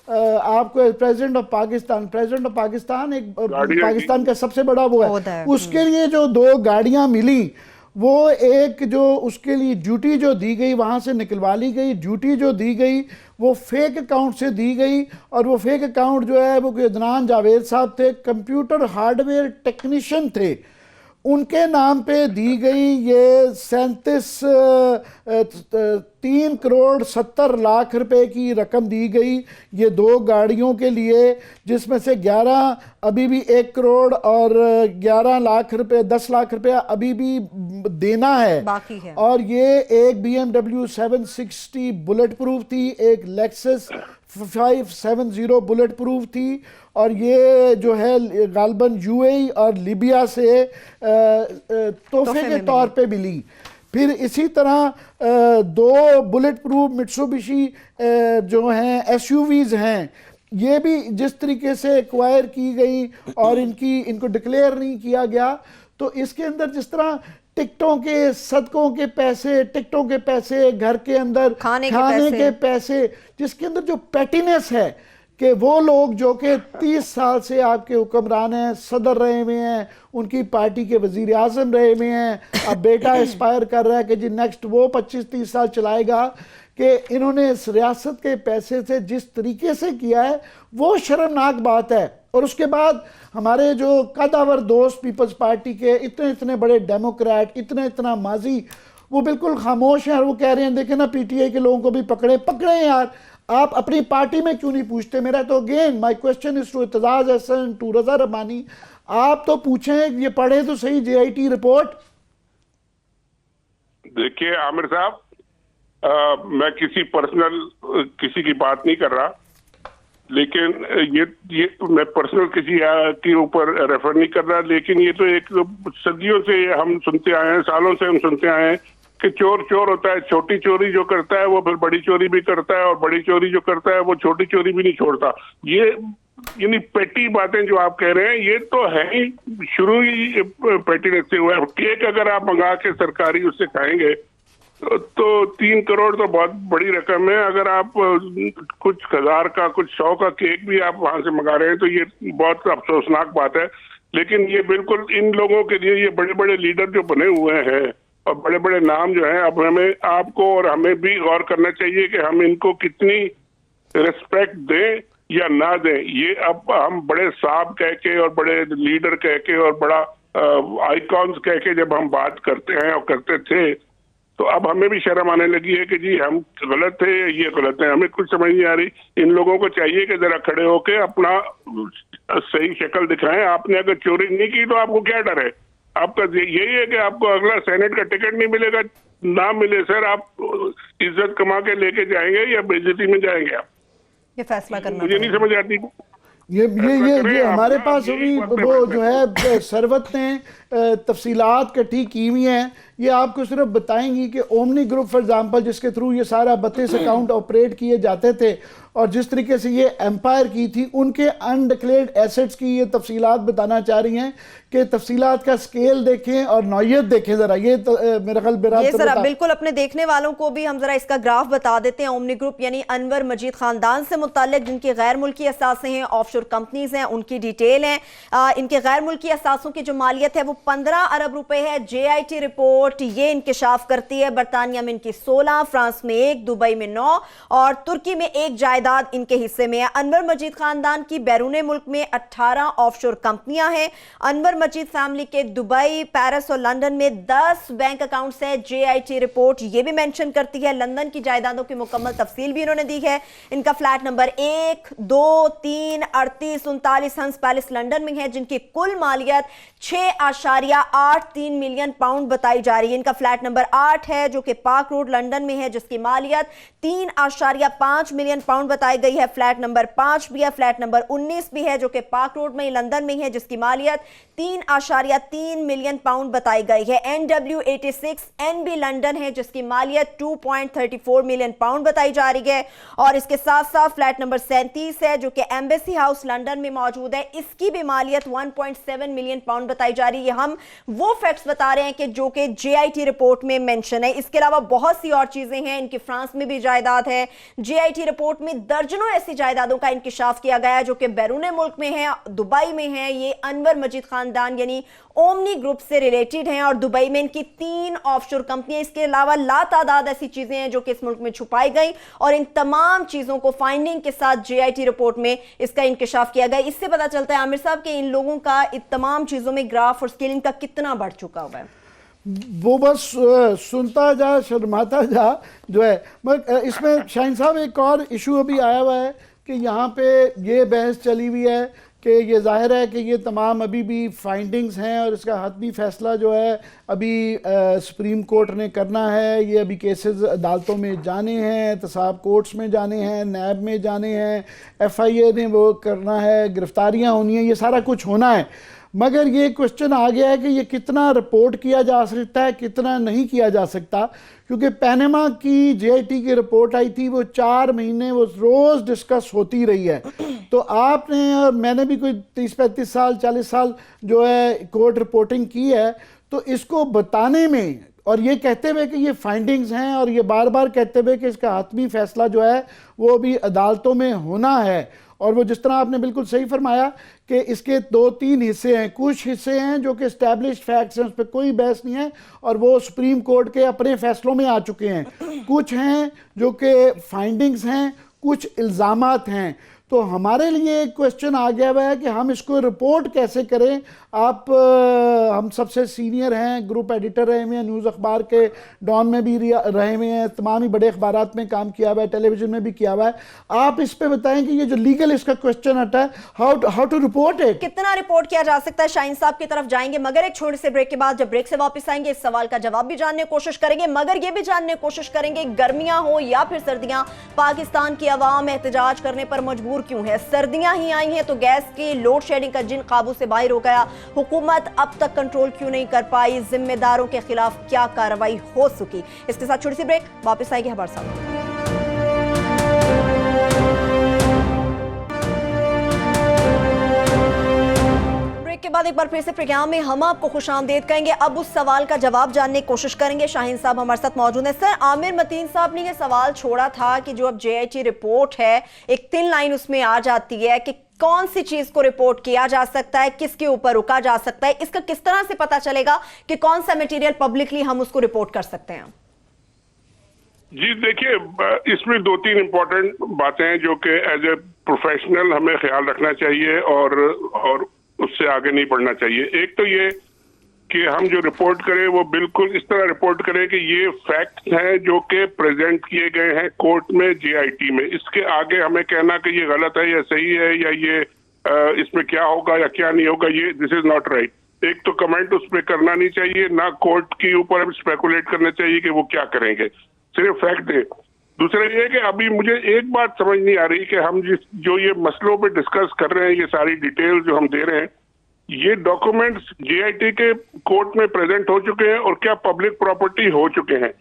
आपको प्रेसिडेंट ऑफ पाकिस्तान एक पाकिस्तान का सबसे बड़ा वो है, उसके लिए जो 2 गाड़ियां मिली, वो एक जो उसके लिए ड्यूटी जो दी गई वहाँ से निकलवा ली गई, ड्यूटी जो दी गई वो फेक अकाउंट से दी गई, और वो फेक अकाउंट जो है वो अदनान जावेद साहब थे, कंप्यूटर हार्डवेयर टेक्नीशियन थे, उनके नाम पे दी गई। ये 3 करोड़ 70 लाख रुपए की रकम दी गई ये 2 गाड़ियों के लिए, जिसमें से 11 अभी भी 1 करोड़ और 11 लाख रुपए 10 लाख रुपया अभी भी देना है, बाकी है। और ये एक BMW 760 बुलेट प्रूफ थी, एक लेक्सस 570 बुलेट प्रूफ थी, और ये जो है गालबन UAE और लीबिया से तोहफे के तौर पे मिली। फिर इसी तरह 2 बुलेट प्रूफ मित्सुबिशी जो हैं SUVs हैं, ये भी जिस तरीके से एक्वायर की गई और इनको डिक्लेयर नहीं किया गया। तो इसके अंदर जिस तरह टिकटों के, सदकों के पैसे, टिकटों के पैसे, घर के अंदर खाने के पैसे, जिसके अंदर जो पैटीनेस है कि वो लोग जो कि 30 साल से आपके हुक्मरान हैं, सदर रहे हुए हैं, उनकी पार्टी के वजीर आज़म रहे हुए हैं, अब बेटा एस्पायर कर रहा है कि जी नेक्स्ट वो 25-30 साल चलाएगा, कि इन्होंने इस रियासत के पैसे से जिस तरीके से किया है वो शर्मनाक बात है। और उसके बाद हमारे जो कदावर दोस्त पीपल्स पार्टी के इतने बड़े डेमोक्रेट, इतना माजी, वो बिल्कुल खामोश हैं और वो कह रहे हैं देखें ना PTI के लोगों को भी पकड़े यार, आप अपनी पार्टी में क्यों नहीं पूछते। मेरा तो again my question is to Aitzaz Ahsan, to Raza Rabbani, आप तो पूछें, ये पढ़े तो सही JIT रिपोर्ट। देखिए आमिर साहब, मैं किसी पर्सनल किसी की बात नहीं कर रहा, लेकिन ये मैं पर्सनल किसी के ऊपर रेफर नहीं कर रहा, लेकिन ये तो एक सदियों से हम सुनते आए हैं, सालों से हम सुनते आए हैं कि चोर चोर होता है, छोटी चोरी जो करता है वो फिर बड़ी चोरी भी करता है, और बड़ी चोरी जो करता है वो छोटी चोरी भी नहीं छोड़ता। ये यानी पेटी बातें जो आप कह रहे हैं ये तो है ही, शुरू ही पेटी से हुआ है। केक अगर आप मंगा के सरकारी उससे खाएंगे तो 3 करोड़ तो बहुत बड़ी रकम है। अगर आप कुछ हजार का, कुछ 100 का केक भी आप वहां से मंगा रहे हैं तो ये बहुत अफसोसनाक बात है। लेकिन ये बिल्कुल इन लोगों के लिए, ये बड़े बड़े लीडर जो बने हुए हैं और बड़े बड़े नाम जो हैं, अब हमें, आपको और हमें भी गौर करना चाहिए कि हम इनको कितनी रिस्पेक्ट दें या ना दें। ये अब हम बड़े साहब कह के और बड़े लीडर कह के और बड़ा आइकॉन्स कह के जब हम बात करते हैं और करते थे, तो अब हमें भी शर्म आने लगी है कि जी हम गलत थे, ये गलत है। हमें कुछ समझ नहीं आ रही। इन लोगों को चाहिए कि जरा खड़े होके अपना सही शक्ल दिखाएं। आपने अगर चोरी नहीं की तो आपको क्या डर है? आपका यही है कि आपको अगला सेनेट का टिकट नहीं मिलेगा, ना मिले सर, आप इज्जत कमा के लेके जाएंगे या बेइज्जती में जाएंगे आप? ये फैसला करना मुझे नहीं समझ आती। ये हमारे पास अभी वो जो है सरवत ने तफसीलात इकट्ठी की हुई हैं। ये आपको सिर्फ बताएंगी कि ओमनी ग्रुप फॉर एग्जांपल, जिसके थ्रू ये सारा 32 अकाउंट ऑपरेट किए जाते थे और जिस तरीके से ये एम्पायर की थी, उनके अनडिक्लेयर्ड एसेट्स की ये तफसीलात बताना चाह रही हैं कि तफसीलात का स्केल देखें और नौयत देखें जरा। ये तो मेरा ख्याल ये सर बिल्कुल अपने देखने वालों को भी हम जरा इसका ग्राफ बता देते हैं। ओमनी ग्रुप यानी अनवर मजीद खानदान से मुताल्लिक जिनकी गैर मुल्की असासे हैं, ऑफशोर कंपनीज हैं, उनकी डिटेल है। इनके गैर मुल्की असासों की जो मालियत है वो 15 अरब रुपए है। JIT रिपोर्ट ये इंकिशाफ करती है बरतानिया में इनकी 16, फ्रांस में 1, दुबई में 9 और तुर्की में 1 जायदाद इनके हिस्से में है। अनवर मजीद खानदान की बैरून मुल्क में 18 ऑफशोर कंपनियां हैं। अनवर मजीद फैमिली के दुबई, पेरिस और लंदन में 10 बैंक अकाउंट्स हैं। JIT रिपोर्ट ये भी मेंशन करती है। लंदन की जायदादों की मुकम्मल तफसील भी इन्होंने दी है। इनका फ्लैट नंबर 1, 2, 3, 38, 39 हंस पैलेस लंदन में है, जिनकी कुल मालियत 6.83 मिलियन पाउंड बताई जा रही है। इनका फ्लैट नंबर 8 है जो कि पार्क रोड लंदन में है, जिसकी मालियत 3.5 मिलियन पाउंड बताई गई है। फ्लैट नंबर 5 भी है। फ्लैट नंबर 19 भी है जो कि पार्क रोड में लंदन में है, जिसकी मालियत 3.3 मिलियन पाउंड बताई गई है। NW86 NB लंदन है, जिसकी मालियत 2.34 मिलियन पाउंड बताई जा रही है। और इसके साथ साथ फ्लैट नंबर 37 है जो कि एम्बेसी हाउस लंदन में मौजूद है, इसकी भी मालियत 1.7 मिलियन पाउंड बताई जा रही है। हम वो फैक्ट्स बता रहे हैं कि जो कि JIT रिपोर्ट में मेंशन है। इसके अलावा बहुत सी और चीजें हैं। इनकी फ्रांस में भी जायदाद है। JIT रिपोर्ट में दर्जनों ऐसी जायदादों का इंकिशाफ किया गया है जो कि बैरून मुल्क में है, दुबई में है। ये अनवर मजीद खानदान यानी ओमनी ग्रुप से रिलेटेड हैं और दुबई में इनकी 3 ऑफशोर कंपनियां। इसके अलावा लातादाद ऐसी चीजें हैं जो कि इस मुल्क में छुपाई गई और इन तमाम चीजों को फाइंडिंग के साथ JIT रिपोर्ट में इसका इंकिशाफ किया गया। इससे पता चलता है आमिर साहब कि इन लोगों का इन तमाम चीजों में ग्राफ और स्केलिंग का कितना बढ़ चुका हुआ है। वो बस सुनता जा, शर्माता जा जो है। मगर इसमें शाहीन साहब एक और इशू अभी आया हुआ है कि यहाँ पे ये बहस चली हुई है कि ये जाहिर है कि ये तमाम अभी भी फाइंडिंग्स हैं और इसका हतमी फैसला जो है अभी सुप्रीम कोर्ट ने करना है। ये अभी केसेस अदालतों में जाने हैं, एहतसाब कोर्ट्स में जाने हैं, नैब में जाने हैं, FIA ने वो करना है, गिरफ्तारियाँ होनी है, ये सारा कुछ होना है। मगर ये क्वेश्चन आ गया है कि ये कितना रिपोर्ट किया जा सकता है, कितना नहीं किया जा सकता, क्योंकि पैनामा की JIT की रिपोर्ट आई थी, वो 4 महीने वो रोज़ डिस्कस होती रही है। तो आपने और मैंने भी कोई 30-35 साल 40 साल जो है कोर्ट रिपोर्टिंग की है, तो इसको बताने में और ये कहते हुए कि ये फाइंडिंग्स हैं और ये बार बार कहते हुए कि इसका हतमी फैसला जो है वो भी अदालतों में होना है। और वो जिस तरह आपने बिल्कुल सही फरमाया कि इसके 2-3 हिस्से हैं। कुछ हिस्से हैं जो कि एस्टैब्लिश्ड फैक्ट्स हैं, उस पर कोई बहस नहीं है और वो सुप्रीम कोर्ट के अपने फैसलों में आ चुके हैं। कुछ हैं जो कि फाइंडिंग्स हैं, कुछ इल्ज़ामात हैं। तो हमारे लिए एक क्वेश्चन आ गया हुआ है कि हम इसको रिपोर्ट कैसे करें। आप हम सबसे सीनियर हैं, ग्रुप एडिटर रहे हुए हैं, न्यूज़ अखबार के डॉन में भी रहे हुए हैं, तमाम ही बड़े अखबारात में काम किया हुआ है, टेलीविज़न में भी किया हुआ है। आप इस पे बताएं कि ये जो लीगल इसका क्वेश्चन आता है, हाउ टू रिपोर्ट इट, कितना रिपोर्ट किया जा सकता है। शाहीन साहब की तरफ जाएंगे मगर एक छोटे से ब्रेक के बाद। जब ब्रेक से वापस आएंगे इस सवाल का जवाब भी जानने की कोशिश करेंगे, मगर ये भी जानने की कोशिश करेंगे गर्मियां हो या फिर सर्दियां, पाकिस्तान की आवाम एहतजाज करने पर मजबूर क्यों है। सर्दियां ही आई हैं तो गैस की लोड शेडिंग का जिन काबू से बाहर हो गया, हुकूमत अब तक कंट्रोल क्यों नहीं कर पाई, जिम्मेदारों के खिलाफ क्या कार्रवाई हो सकी। इसके साथ छोटी सी ब्रेक, वापस आएंगे हमारे साथ। के बाद एक बार फिर से प्रोग्राम में हम आपको खुशामदीद कहेंगे। अब उस सवाल का जवाब जानने की कोशिश करेंगे। शाहीन साहब हमारे साथ मौजूद हैं। सर, आमिर मतीन साहब ने यह सवाल छोड़ा था कि जो अब JIT रिपोर्ट है, एक थिन लाइन उसमें आ जाती है कि कौन सी चीज को रिपोर्ट किया जा सकता है, किसके ऊपर रुका जा सकता है, इसका किस तरह से पता चलेगा कि कौन सा मटेरियल पब्लिकली हम उसको रिपोर्ट कर सकते हैं। जी देखिए, इसमें 2-3 इंपॉर्टेंट बातें हैं जो कि एज ए प्रोफेशनल हमें ख्याल रखना चाहिए और उससे आगे नहीं बढ़ना चाहिए। एक तो ये कि हम जो रिपोर्ट करें वो बिल्कुल इस तरह रिपोर्ट करें कि ये फैक्ट्स हैं जो कि प्रेजेंट किए गए हैं कोर्ट में, JIT में। इसके आगे हमें कहना कि ये गलत है या सही है या ये इसमें क्या होगा या क्या नहीं होगा, ये दिस इज नॉट राइट। एक तो कमेंट उस पर करना नहीं चाहिए, ना कोर्ट के ऊपर हम स्पेकुलेट करना चाहिए कि वो क्या करेंगे, सिर्फ फैक्ट दे। दूसरा ये है कि अभी मुझे एक बात समझ नहीं आ रही कि हम जो ये मसलों पे डिस्कस कर रहे हैं, ये सारी डिटेल जो हम दे रहे हैं, ये डॉक्यूमेंट्स JIT के कोर्ट में प्रेजेंट हो चुके हैं और क्या पब्लिक प्रॉपर्टी हो चुके हैं।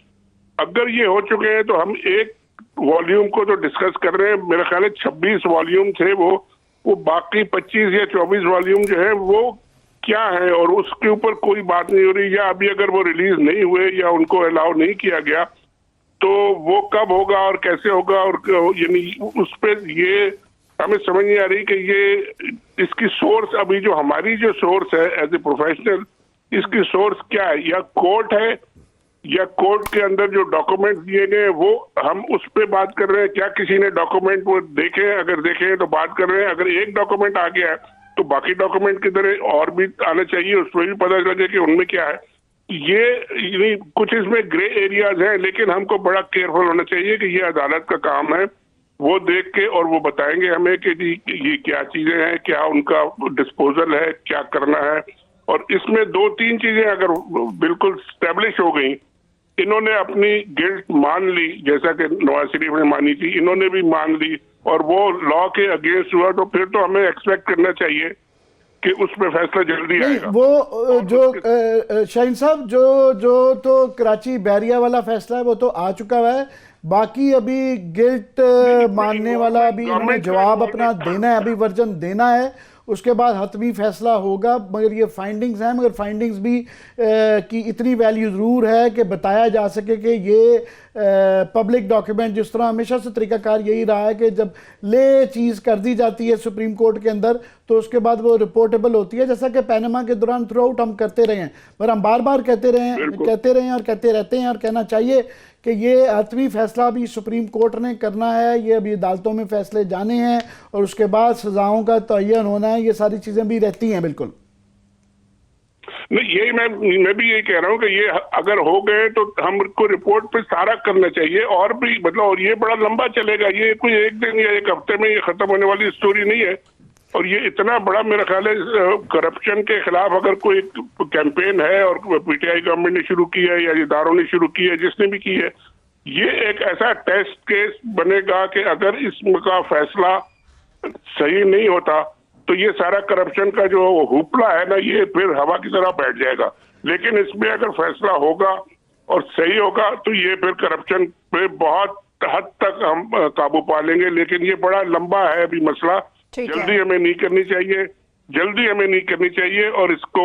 अगर ये हो चुके हैं तो हम एक वॉल्यूम को तो डिस्कस कर रहे हैं, मेरा ख्याल है 26 वॉल्यूम थे वो बाकी 25 या 24 वॉल्यूम जो है वो क्या है और उसके ऊपर कोई बात नहीं हो रही, या अभी अगर वो रिलीज नहीं हुए या उनको अलाउ नहीं किया गया तो वो कब होगा और कैसे होगा, और यानी उस पर ये हमें समझ नहीं आ रही कि ये इसकी सोर्स, अभी जो हमारी जो सोर्स है एज ए प्रोफेशनल, इसकी सोर्स क्या है, या कोर्ट है या कोर्ट के अंदर जो डॉक्यूमेंट दिए गए वो हम उस पे बात कर रहे हैं, क्या किसी ने डॉक्यूमेंट वो देखे, अगर देखे तो बात कर रहे हैं, अगर एक डॉक्यूमेंट आ गया है तो बाकी डॉक्यूमेंट की तरह और भी आना चाहिए, उसमें भी पता लगे कि उनमें क्या है। ये कुछ इसमें ग्रे एरियाज हैं, लेकिन हमको बड़ा केयरफुल होना चाहिए कि ये अदालत का काम है, वो देख के और वो बताएंगे हमें कि जी ये क्या चीजें हैं, क्या उनका डिस्पोजल है, क्या करना है। और इसमें 2-3 चीजें अगर बिल्कुल स्टैब्लिश हो गई, इन्होंने अपनी गिल्ट मान ली जैसा कि नवाज शरीफ ने मानी थी, इन्होंने भी मान ली और वो लॉ के अगेंस्ट हुआ, तो फिर तो हमें एक्सपेक्ट करना चाहिए कि उस पर फैसला जल्दी आएगा। वो जो शाहीन साहब जो तो कराची बहरिया वाला फैसला है वो तो आ चुका है, बाकी अभी गिल्ट मानने वाला अभी इन्होंने जवाब अपना देना है, अभी वर्जन देना है, उसके बाद हतमी फैसला होगा। मगर ये फाइंडिंग्स हैं, मगर फाइंडिंग्स भी की इतनी वैल्यू ज़रूर है कि बताया जा सके कि ये पब्लिक डॉक्यूमेंट, जिस तरह हमेशा से तरीकाकार यही रहा है कि जब ले चीज़ कर दी जाती है सुप्रीम कोर्ट के अंदर तो उसके बाद वो रिपोर्टेबल होती है, जैसा कि पैनामा के दौरान थ्रू आउट हम करते रहे हैं, मगर हम बार बार कहते रहे हैं और कहते रहते हैं, और कहना चाहिए कि ये हतमी फैसला भी सुप्रीम कोर्ट ने करना है, ये अभी अदालतों में फैसले जाने हैं और उसके बाद सजाओं का तयन होना है, ये सारी चीज़ें भी रहती हैं। बिल्कुल नहीं, यही मैं भी यही कह रहा हूँ कि ये अगर हो गए तो हमको रिपोर्ट पे सारा करना चाहिए, और भी मतलब, और ये बड़ा लंबा चलेगा, ये कोई एक दिन या एक हफ्ते में ये खत्म होने वाली स्टोरी नहीं है। और ये इतना बड़ा, मेरा ख्याल है करप्शन के खिलाफ अगर कोई कैंपेन है और PTI गवर्नमेंट ने शुरू की है या इदारों ने शुरू की है, जिसने भी की है, ये एक ऐसा टेस्ट केस बनेगा कि अगर इसका फैसला सही नहीं होता तो ये सारा करप्शन का जो हुपला है ना, ये फिर हवा की तरह बैठ जाएगा। लेकिन इसमें अगर फैसला होगा और सही होगा तो ये फिर करप्शन पे बहुत हद तक हम काबू पा लेंगे। लेकिन ये बड़ा लंबा है अभी मसला, जल्दी हमें नहीं करनी चाहिए और इसको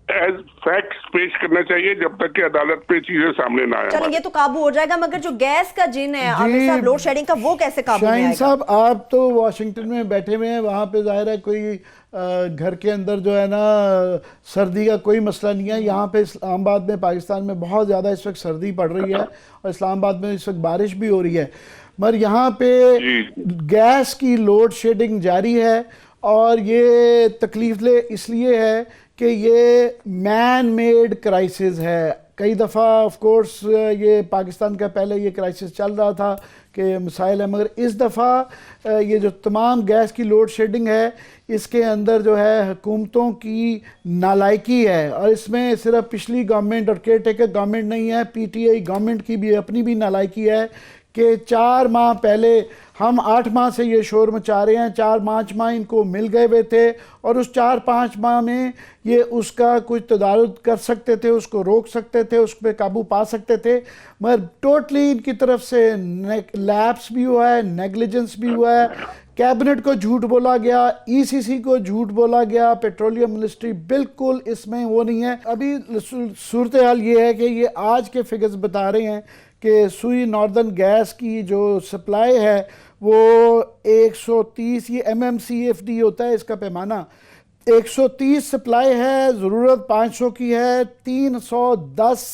एज फैक्ट्स पेश करना चाहिए जब तक कि अदालत पे चीजें सामने ना आए। चलो, ये तो काबू हो जाएगा, मगर जो गैस का जिन है आमिर साहब, लोड शेडिंग का, वो कैसे काबू में आएगा? शाहीन साहब, आप तो वाशिंगटन में बैठे हुए हैं, वहाँ पे जाहिर है कोई घर के अंदर जो है ना सर्दी का कोई मसला नहीं है। यहाँ पे इस्लामाबाद में, पाकिस्तान में बहुत ज़्यादा इस वक्त सर्दी पड़ रही है और इस्लामाबाद में इस वक्त बारिश भी हो रही है, मगर यहाँ पे गैस की लोड शेडिंग जारी है और ये तकलीफ इसलिए है कि ये मैन मेड क्राइसिस है। कई दफ़ा ऑफ कोर्स ये पाकिस्तान का पहले ये क्राइसिस चल रहा था कि मसाइल है, मगर इस दफ़ा ये जो तमाम गैस की लोड शेडिंग है इसके अंदर जो है हुकूमतों की नालायकी है, और इसमें सिर्फ पिछली गवर्नमेंट और केयर टेकर गवर्नमेंट नहीं है, पीटीआई गवर्नमेंट की भी अपनी भी नालायकी है कि 4 माह पहले हम 8 माह से ये शोर मचा रहे हैं, 4-5 माह इनको मिल गए हुए थे और उस 4-5 माह में ये उसका कुछ तदारुद कर सकते थे, उसको रोक सकते थे, उस पर काबू पा सकते थे, मगर टोटली इनकी तरफ से लैप्स भी हुआ है, नेग्लिजेंस भी हुआ है, कैबिनेट को झूठ बोला गया, ईसीसी को झूठ बोला गया, पेट्रोलियम मिनिस्ट्री बिल्कुल इसमें वो नहीं है। अभी सूरत हाल ये है कि ये आज के फिगर्स बता रहे हैं कि सुई नॉर्दर्न गैस की जो सप्लाई है वो 130, ये MMCFD होता है इसका पैमाना, 130 सप्लाई है, ज़रूरत 500 की है, 310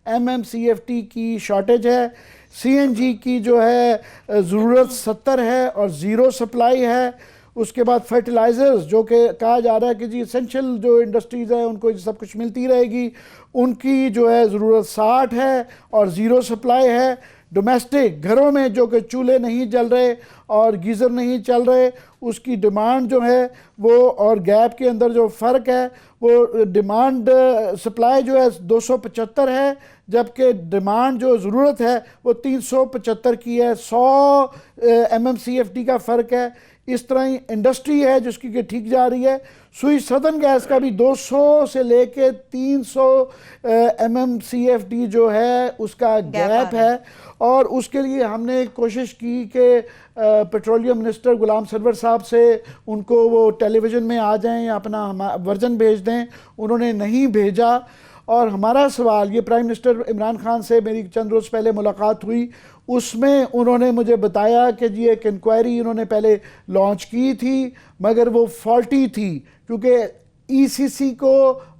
MMCFD की शॉर्टेज है, CNG की जो है ज़रूरत 70 है और ज़ीरो सप्लाई है। उसके बाद फर्टिलाइज़र्स जो कि कहा जा रहा है कि जी एसेंशियल जो इंडस्ट्रीज़ हैं उनको सब कुछ मिलती रहेगी, उनकी जो है ज़रूरत 60 है और ज़ीरो सप्लाई है। डोमेस्टिक घरों में जो कि चूल्हे नहीं जल रहे और गीज़र नहीं चल रहे, उसकी डिमांड जो है वो और गैप के अंदर जो फ़र्क है वो डिमांड सप्लाई जो है 275 है, जबकि डिमांड जो ज़रूरत है वो 375 की है, 100 MMCFD का फ़र्क है। इस तरह ही इंडस्ट्री है जिसकी कि ठीक जा रही है। सुई सदर्न गैस का भी 200 से लेके 300 MMCFD जो है उसका गैप है, और उसके लिए हमने कोशिश की कि पेट्रोलियम मिनिस्टर गुलाम सरवर साहब से उनको वो टेलीविज़न में आ जाएं या अपना वर्जन भेज दें, उन्होंने नहीं भेजा। और हमारा सवाल ये प्राइम मिनिस्टर इमरान खान से मेरी चंद रोज़ पहले मुलाकात हुई, उसमें उन्होंने मुझे बताया कि जी एक इंक्वायरी उन्होंने पहले लॉन्च की थी मगर वो फॉल्टी थी, क्योंकि ईसीसी को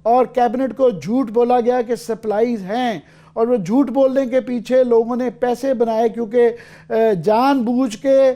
और कैबिनेट को झूठ बोला गया कि सप्लाईज हैं, और वो झूठ बोलने के पीछे लोगों ने पैसे बनाए, क्योंकि जानबूझ के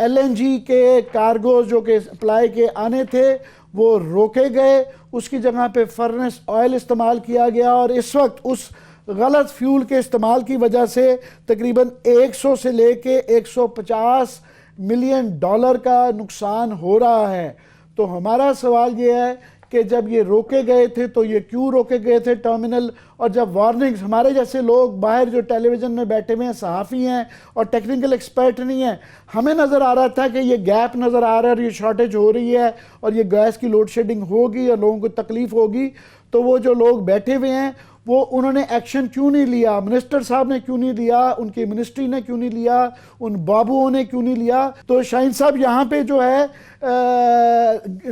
LNG के कार्गो जो कि सप्लाई के आने थे वो रोके गए, उसकी जगह पे फर्नेस ऑयल इस्तेमाल किया गया, और इस वक्त उस गलत फ्यूल के इस्तेमाल की वजह से तकरीबन 100 से लेके 150 मिलियन डॉलर का नुकसान हो रहा है। तो हमारा सवाल ये है कि जब ये रोके गए थे तो ये क्यों रोके गए थे टर्मिनल, और जब वार्निंग्स, हमारे जैसे लोग बाहर जो टेलीविज़न में बैठे हुए हैं, सहाफ़ी हैं और टेक्निकल एक्सपर्ट नहीं हैं, हमें नज़र आ रहा था कि ये गैप नज़र आ रहा है और ये शॉर्टेज हो रही है और ये गैस की लोड शेडिंग होगी और लोगों को तकलीफ़ होगी, तो वो जो लोग बैठे हुए हैं वो उन्होंने एक्शन क्यों नहीं लिया, मिनिस्टर साहब ने क्यों नहीं लिया, उनकी मिनिस्ट्री ने क्यों नहीं लिया, उन बाबुओं ने क्यों नहीं लिया। तो शाहीन साहब यहाँ पे जो है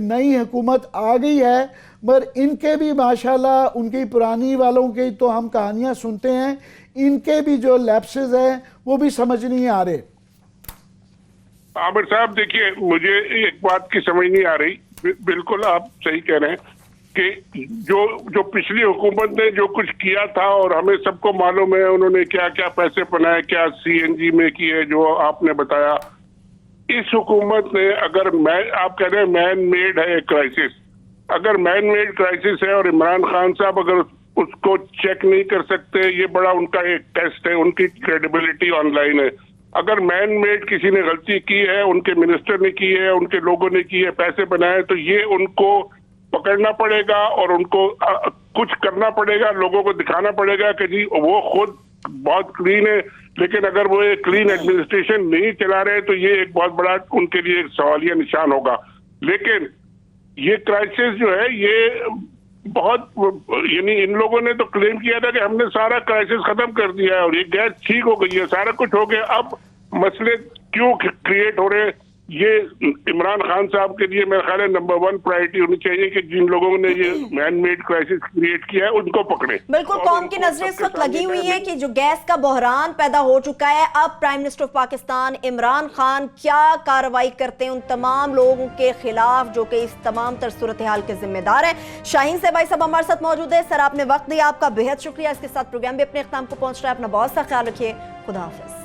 नई हुकूमत आ गई है, मगर इनके भी माशाल्लाह उनकी पुरानी वालों की तो हम कहानियाँ सुनते हैं, इनके भी जो लैप्सेस हैं वो भी समझ नहीं आ रहे। आमिर साहब देखिए, मुझे एक बात की समझ नहीं आ रही, बिल्कुल आप सही कह रहे हैं कि जो पिछली हुकूमत ने जो कुछ किया था और हमें सबको मालूम है उन्होंने क्या क्या पैसे बनाए, क्या CNG में किए जो आपने बताया। इस हुकूमत ने अगर आप कह रहे हैं मैन मेड है एक क्राइसिस, अगर मैन मेड क्राइसिस है और इमरान खान साहब अगर उसको चेक नहीं कर सकते, ये बड़ा उनका एक टेस्ट है, उनकी क्रेडिबिलिटी ऑनलाइन है। अगर मैन मेड किसी ने गलती की है, उनके मिनिस्टर ने की है, उनके लोगों ने की है, पैसे बनाए, तो ये उनको पकड़ना पड़ेगा और उनको कुछ करना पड़ेगा, लोगों को दिखाना पड़ेगा कि जी वो खुद बहुत क्लीन है, लेकिन अगर वो एक क्लीन एडमिनिस्ट्रेशन नहीं चला रहे तो ये एक बहुत बड़ा उनके लिए एक सवालिया निशान होगा। लेकिन ये क्राइसिस जो है ये बहुत, यानी इन लोगों ने तो क्लेम किया था कि हमने सारा क्राइसिस खत्म कर दिया है और ये गैस ठीक हो गई है, सारा कुछ हो गया, अब मसले क्यों क्रिएट हो रहे हैं? ये इमरान खान साहब के लिए मेरा ख्याल है नंबर 1 प्रायोरिटी होनी चाहिए कि जिन लोगों ने ये मैन मेड क्राइसिस क्रिएट किया है उनको पकड़े। बिल्कुल, कौम की नजरें इस वक्त लगी हुई है कि जो गैस का बहरान पैदा हो चुका है, अब prime minister of Pakistan Imran Khan क्या कार्रवाई करते हैं उन तमाम लोगों के खिलाफ जो कि इस तमाम तर सूरत हाल के जिम्मेदार है। शाहीन सहबाई साहब हमारे साथ मौजूद है। सर, आपने वक्त दिया, आपका बेहद शुक्रिया। इसके साथ प्रोग्राम भी अपने इख्तिताम को पहुंच रहा है। अपना बहुत सा ख्याल रखिए। खुदा हाफिज।